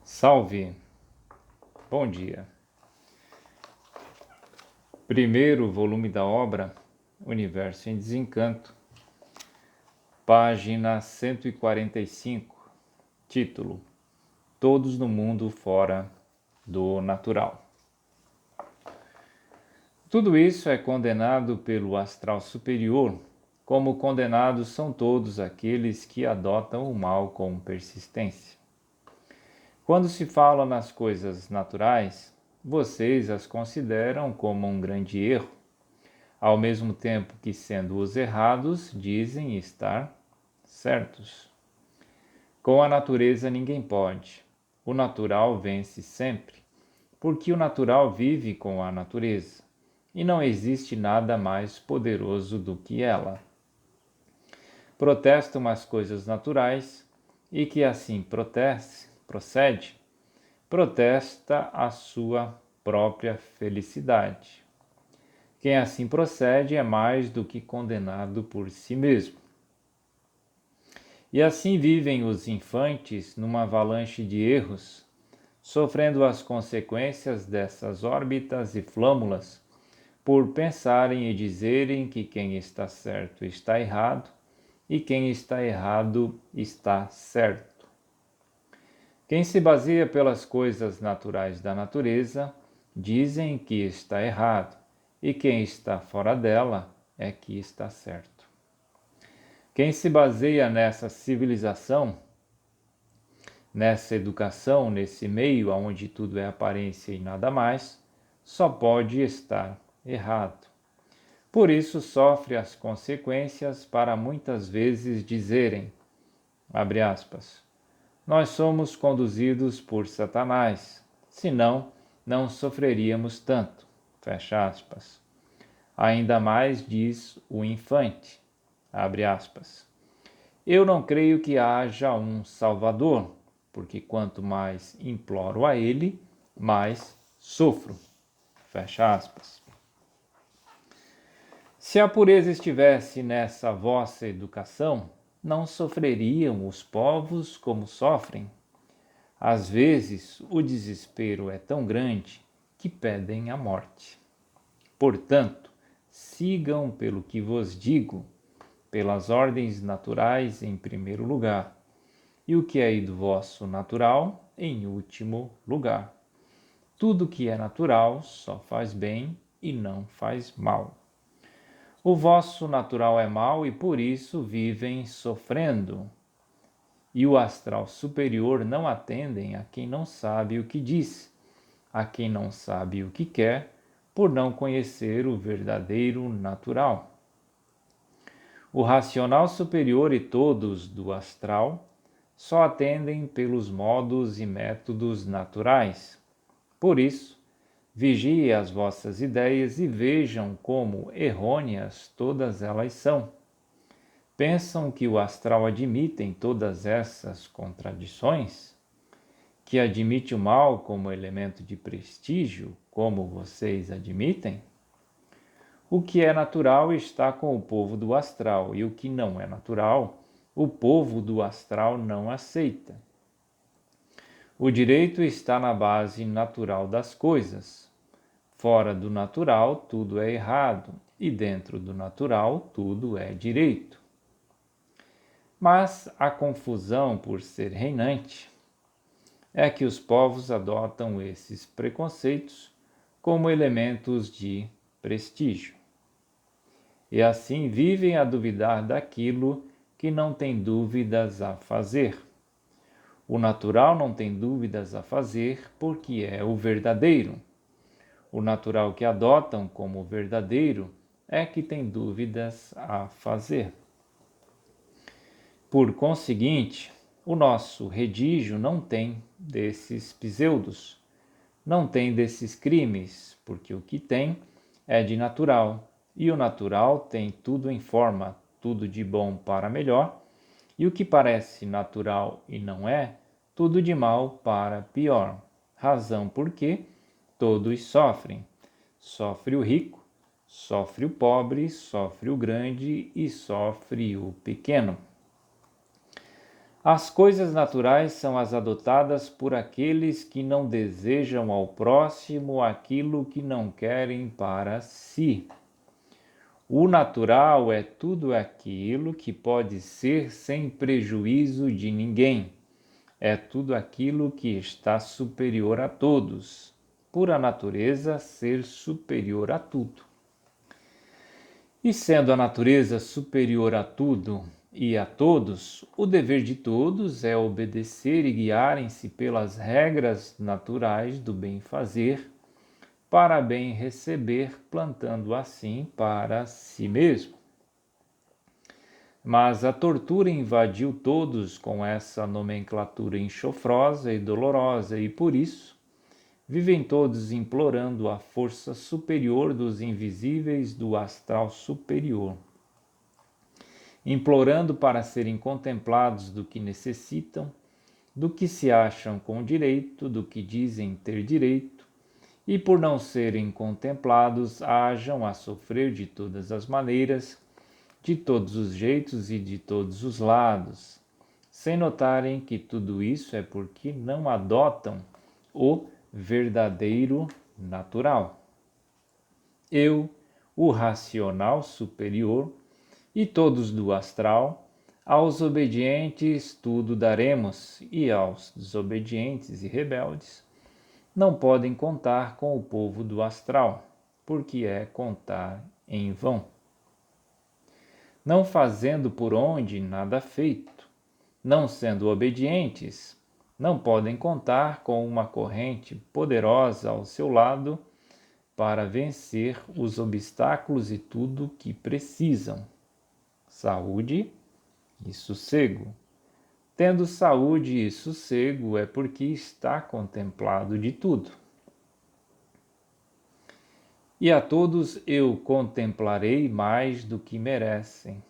Salve! Bom dia! Primeiro volume da obra Universo em Desencanto, página 145, título: Todos no mundo fora do natural. Tudo isso é condenado pelo astral superior, como condenados são todos aqueles que adotam o mal com persistência. Quando se fala nas coisas naturais, vocês as consideram como um grande erro, ao mesmo tempo que, sendo os errados, dizem estar certos. Com a natureza ninguém pode. O natural vence sempre, porque o natural vive com a natureza, e não existe nada mais poderoso do que ela. Protestam as coisas naturais, e que assim procede, protesta a sua própria felicidade. Quem assim procede é mais do que condenado por si mesmo. E assim vivem os infantes numa avalanche de erros, sofrendo as consequências dessas órbitas e flâmulas, por pensarem e dizerem que quem está certo está errado e quem está errado está certo. Quem se baseia pelas coisas naturais da natureza, dizem que está errado, e quem está fora dela é que está certo. Quem se baseia nessa civilização, nessa educação, nesse meio onde tudo é aparência e nada mais, só pode estar errado. Por isso sofre as consequências para muitas vezes dizerem, abre aspas, nós somos conduzidos por Satanás, senão não sofreríamos tanto, fecha aspas. Ainda mais diz o infante, abre aspas, eu não creio que haja um Salvador, porque quanto mais imploro a ele, mais sofro, fecha aspas. Se a pureza estivesse nessa vossa educação, não sofreriam os povos como sofrem. Às vezes, o desespero é tão grande que pedem a morte. Portanto, sigam pelo que vos digo, pelas ordens naturais em primeiro lugar, e o que é do vosso natural em último lugar. Tudo que é natural só faz bem e não faz mal. O vosso natural é mau e por isso vivem sofrendo. E o astral superior não atendem a quem não sabe o que diz, a quem não sabe o que quer, por não conhecer o verdadeiro natural. O racional superior e todos do astral só atendem pelos modos e métodos naturais. Por isso, vigiem as vossas ideias e vejam como errôneas todas elas são. Pensam que o astral admite todas essas contradições? Que admite o mal como elemento de prestígio, como vocês admitem? O que é natural está com o povo do astral, e o que não é natural, o povo do astral não aceita. O direito está na base natural das coisas. Fora do natural, tudo é errado, e dentro do natural, tudo é direito. Mas a confusão, por ser reinante, é que os povos adotam esses preconceitos como elementos de prestígio. E assim vivem a duvidar daquilo que não tem dúvidas a fazer. O natural não tem dúvidas a fazer porque é o verdadeiro. O natural que adotam como verdadeiro é que tem dúvidas a fazer. Por conseguinte, o nosso redígio não tem desses pseudos, não tem desses crimes, porque o que tem é de natural, e o natural tem tudo em forma, tudo de bom para melhor, e o que parece natural e não é, tudo de mal para pior. Razão porque todos sofrem. Sofre o rico, sofre o pobre, sofre o grande e sofre o pequeno. As coisas naturais são as adotadas por aqueles que não desejam ao próximo aquilo que não querem para si. O natural é tudo aquilo que pode ser sem prejuízo de ninguém. É tudo aquilo que está superior a todos, por a natureza ser superior a tudo. E sendo a natureza superior a tudo e a todos, o dever de todos é obedecer e guiarem-se pelas regras naturais do bem-fazer, para bem receber, plantando assim para si mesmo. Mas a tortura invadiu todos com essa nomenclatura enxofrosa e dolorosa, e por isso vivem todos implorando a força superior dos invisíveis do astral superior, implorando para serem contemplados do que necessitam, do que se acham com direito, do que dizem ter direito, e por não serem contemplados, hajam a sofrer de todas as maneiras, de todos os jeitos e de todos os lados, sem notarem que tudo isso é porque não adotam o verdadeiro natural. Eu, o racional superior, e todos do astral, aos obedientes tudo daremos, e aos desobedientes e rebeldes não podem contar com o povo do astral, porque é contar em vão. Não fazendo por onde nada feito, não sendo obedientes, não podem contar com uma corrente poderosa ao seu lado para vencer os obstáculos e tudo que precisam. Saúde e sossego. Tendo saúde e sossego é porque está contemplado de tudo. E a todos eu contemplarei mais do que merecem.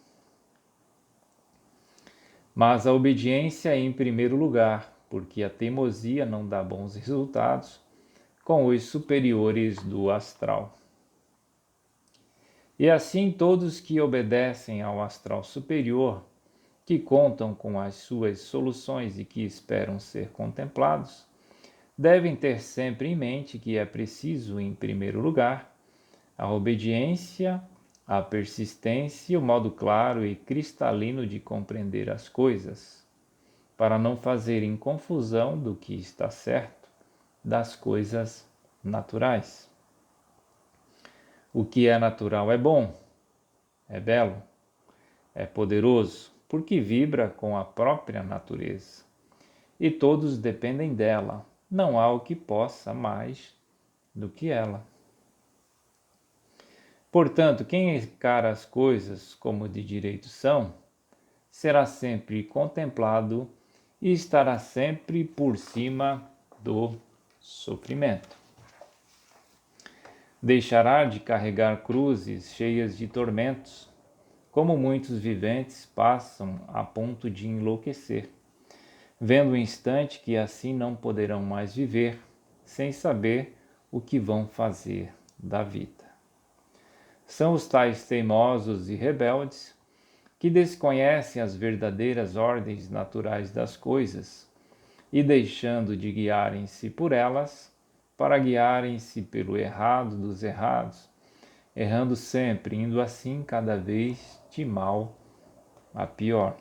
Mas a obediência é em primeiro lugar, porque a teimosia não dá bons resultados com os superiores do astral. E assim todos que obedecem ao astral superior, que contam com as suas soluções e que esperam ser contemplados, devem ter sempre em mente que é preciso, em primeiro lugar, a obediência, a persistência e o modo claro e cristalino de compreender as coisas, para não fazerem confusão do que está certo das coisas naturais. O que é natural é bom, é belo, é poderoso, porque vibra com a própria natureza. E todos dependem dela, não há o que possa mais do que ela. Portanto, quem encara as coisas como de direito são, será sempre contemplado e estará sempre por cima do sofrimento. Deixará de carregar cruzes cheias de tormentos, como muitos viventes passam a ponto de enlouquecer, vendo o instante que assim não poderão mais viver, sem saber o que vão fazer da vida. São os tais teimosos e rebeldes que desconhecem as verdadeiras ordens naturais das coisas e, deixando de guiarem-se por elas, para guiarem-se pelo errado dos errados, errando sempre, indo assim cada vez de mal a pior.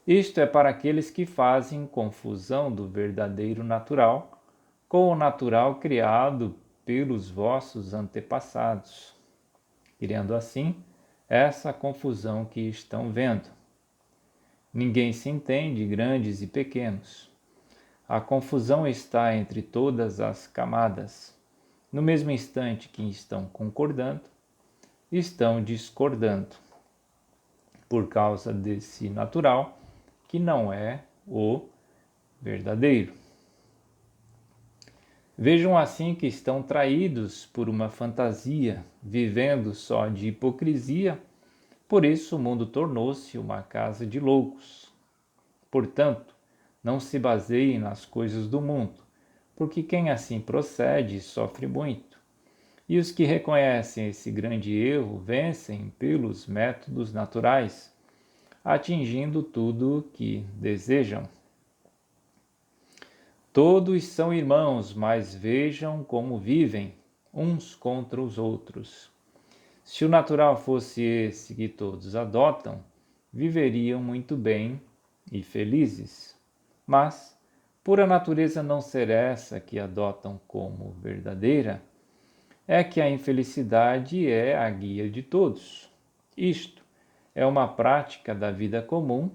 Isto é para aqueles que fazem confusão do verdadeiro natural com o natural criado pelos vossos antepassados, criando assim essa confusão que estão vendo. Ninguém se entende, grandes e pequenos. A confusão está entre todas as camadas. No mesmo instante que estão concordando, estão discordando, por causa desse natural que não é o verdadeiro. Vejam assim que estão traídos por uma fantasia, vivendo só de hipocrisia, por isso o mundo tornou-se uma casa de loucos. Portanto, não se baseiem nas coisas do mundo, porque quem assim procede sofre muito. E os que reconhecem esse grande erro vencem pelos métodos naturais, atingindo tudo o que desejam. Todos são irmãos, mas vejam como vivem uns contra os outros. Se o natural fosse esse que todos adotam, viveriam muito bem e felizes. Mas, por a natureza não ser essa que adotam como verdadeira, é que a infelicidade é a guia de todos. Isto é uma prática da vida comum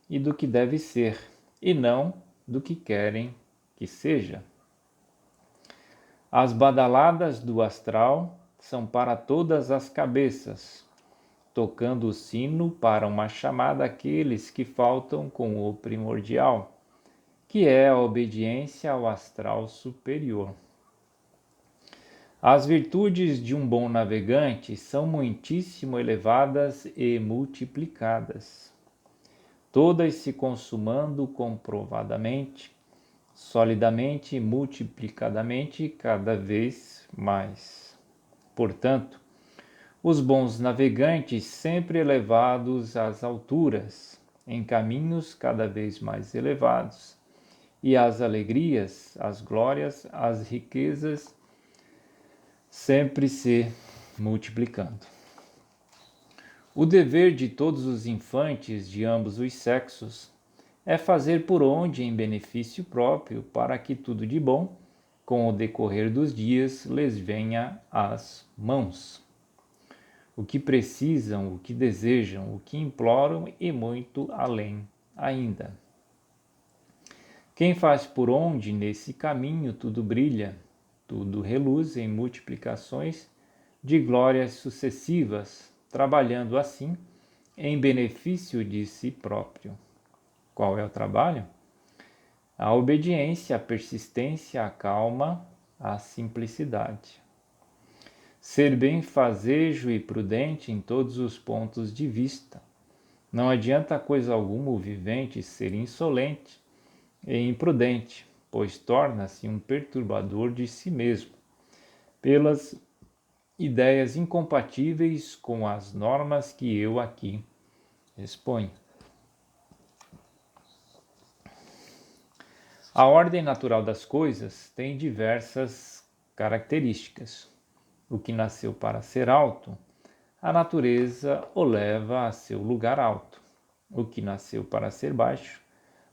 e do que deve ser, e não do que querem que seja. As badaladas do astral são para todas as cabeças, tocando o sino para uma chamada àqueles que faltam com o primordial, que é a obediência ao astral superior. As virtudes de um bom navegante são muitíssimo elevadas e multiplicadas, todas se consumando comprovadamente, solidamente e multiplicadamente cada vez mais. Portanto, os bons navegantes, sempre elevados às alturas, em caminhos cada vez mais elevados, e as alegrias, as glórias, as riquezas sempre se multiplicando. O dever de todos os infantes de ambos os sexos é fazer por onde em benefício próprio, para que tudo de bom, com o decorrer dos dias, lhes venha às mãos. O que precisam, o que desejam, o que imploram e muito além ainda. Quem faz por onde nesse caminho tudo brilha, tudo reluz em multiplicações de glórias sucessivas, trabalhando assim em benefício de si próprio. Qual é o trabalho? A obediência, a persistência, a calma, a simplicidade. Ser benfazejo e prudente em todos os pontos de vista. Não adianta coisa alguma o vivente ser insolente e imprudente, pois torna-se um perturbador de si mesmo, pelas ideias incompatíveis com as normas que eu aqui exponho. A ordem natural das coisas tem diversas características. O que nasceu para ser alto, a natureza o leva a seu lugar alto. O que nasceu para ser baixo,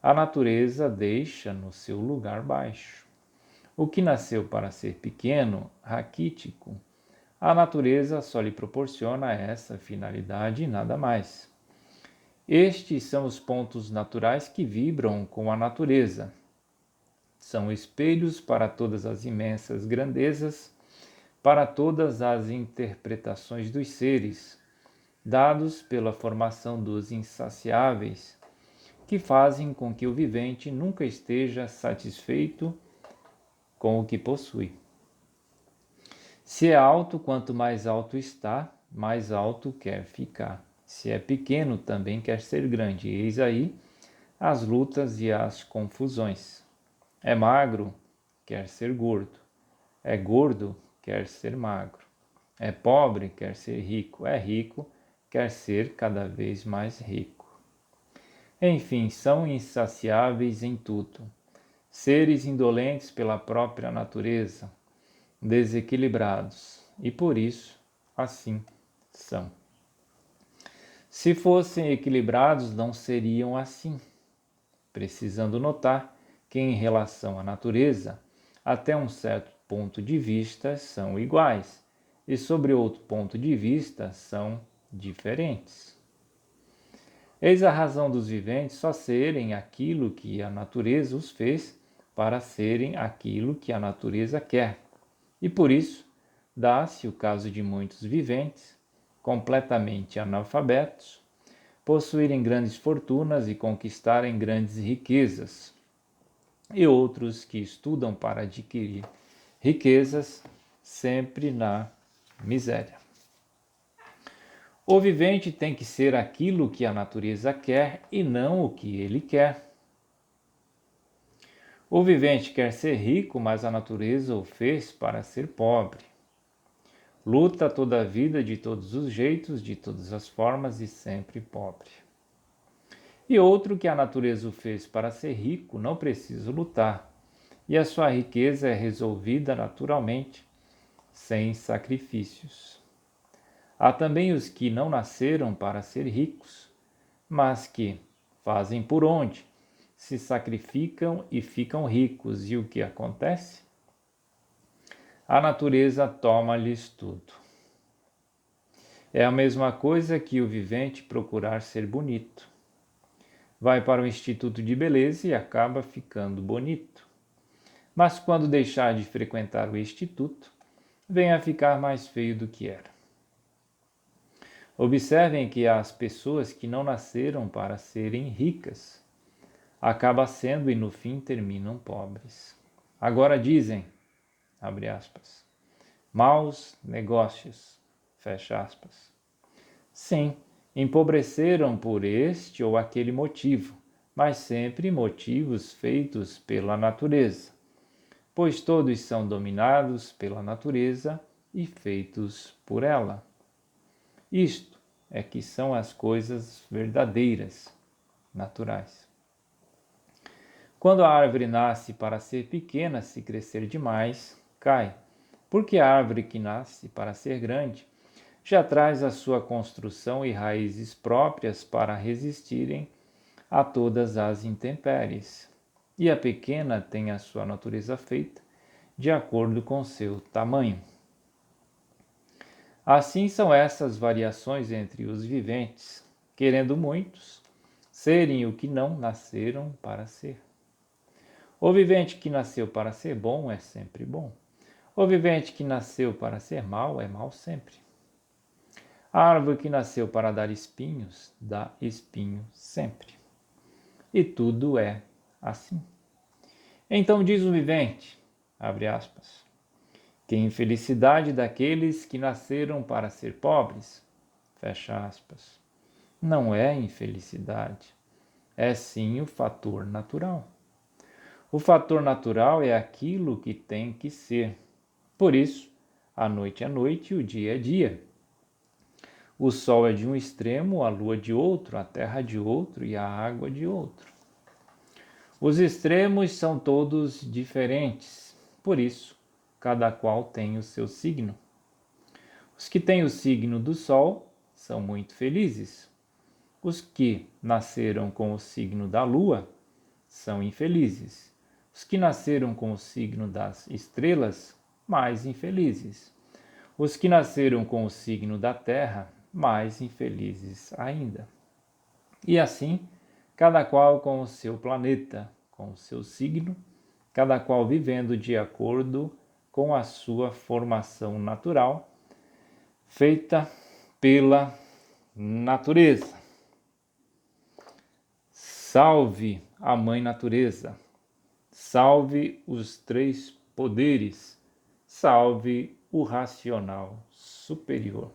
a natureza deixa no seu lugar baixo. O que nasceu para ser pequeno, raquítico, a natureza só lhe proporciona essa finalidade e nada mais. Estes são os pontos naturais que vibram com a natureza. São espelhos para todas as imensas grandezas, para todas as interpretações dos seres, dados pela formação dos insaciáveis, que fazem com que o vivente nunca esteja satisfeito com o que possui. Se é alto, quanto mais alto está, mais alto quer ficar. Se é pequeno, também quer ser grande. Eis aí as lutas e as confusões. É magro, quer ser gordo. É gordo, quer ser magro. É pobre, quer ser rico. É rico, quer ser cada vez mais rico. Enfim, são insaciáveis em tudo. Seres indolentes pela própria natureza, desequilibrados, e por isso, assim são. Se fossem equilibrados, não seriam assim. Precisando notar que, em relação à natureza, até um certo ponto de vista são iguais, e sobre outro ponto de vista são diferentes. Eis a razão dos viventes só serem aquilo que a natureza os fez para serem aquilo que a natureza quer. E por isso, dá-se o caso de muitos viventes, completamente analfabetos, possuírem grandes fortunas e conquistarem grandes riquezas, e outros que estudam para adquirir riquezas sempre na miséria. O vivente tem que ser aquilo que a natureza quer e não o que ele quer. O vivente quer ser rico, mas a natureza o fez para ser pobre. Luta toda a vida de todos os jeitos, de todas as formas e sempre pobre. E outro que a natureza o fez para ser rico, não precisa lutar, e a sua riqueza é resolvida naturalmente, sem sacrifícios. Há também os que não nasceram para ser ricos, mas que fazem por onde, se sacrificam e ficam ricos. E o que acontece? A natureza toma-lhes tudo. É a mesma coisa que o vivente procurar ser bonito. Vai para o instituto de beleza e acaba ficando bonito. Mas quando deixar de frequentar o instituto, vem a ficar mais feio do que era. Observem que as pessoas que não nasceram para serem ricas acabam sendo e no fim terminam pobres. Agora dizem, abre aspas, maus negócios, fecha aspas. Sim, empobreceram por este ou aquele motivo, mas sempre motivos feitos pela natureza, pois todos são dominados pela natureza e feitos por ela. Isto é que são as coisas verdadeiras, naturais. Quando a árvore nasce para ser pequena, se crescer demais, cai, porque a árvore que nasce para ser grande já traz a sua construção e raízes próprias para resistirem a todas as intempéries. E a pequena tem a sua natureza feita de acordo com seu tamanho. Assim são essas variações entre os viventes, querendo muitos serem o que não nasceram para ser. O vivente que nasceu para ser bom é sempre bom. O vivente que nasceu para ser mau é mau sempre. A árvore que nasceu para dar espinhos, dá espinho sempre. E tudo é assim. Então diz o vivente, abre aspas, que infelicidade daqueles que nasceram para ser pobres, fecha aspas, não é infelicidade, é sim o fator natural. O fator natural é aquilo que tem que ser. Por isso, a noite é noite e o dia é dia. O sol é de um extremo, a lua de outro, a terra de outro e a água de outro. Os extremos são todos diferentes, por isso, cada qual tem o seu signo. Os que têm o signo do sol são muito felizes. Os que nasceram com o signo da lua são infelizes. Os que nasceram com o signo das estrelas, mais infelizes. Os que nasceram com o signo da terra, mais infelizes ainda. E assim, cada qual com o seu planeta, com o seu signo, cada qual vivendo de acordo com a sua formação natural, feita pela natureza. Salve a Mãe Natureza, salve os três poderes, salve o racional superior.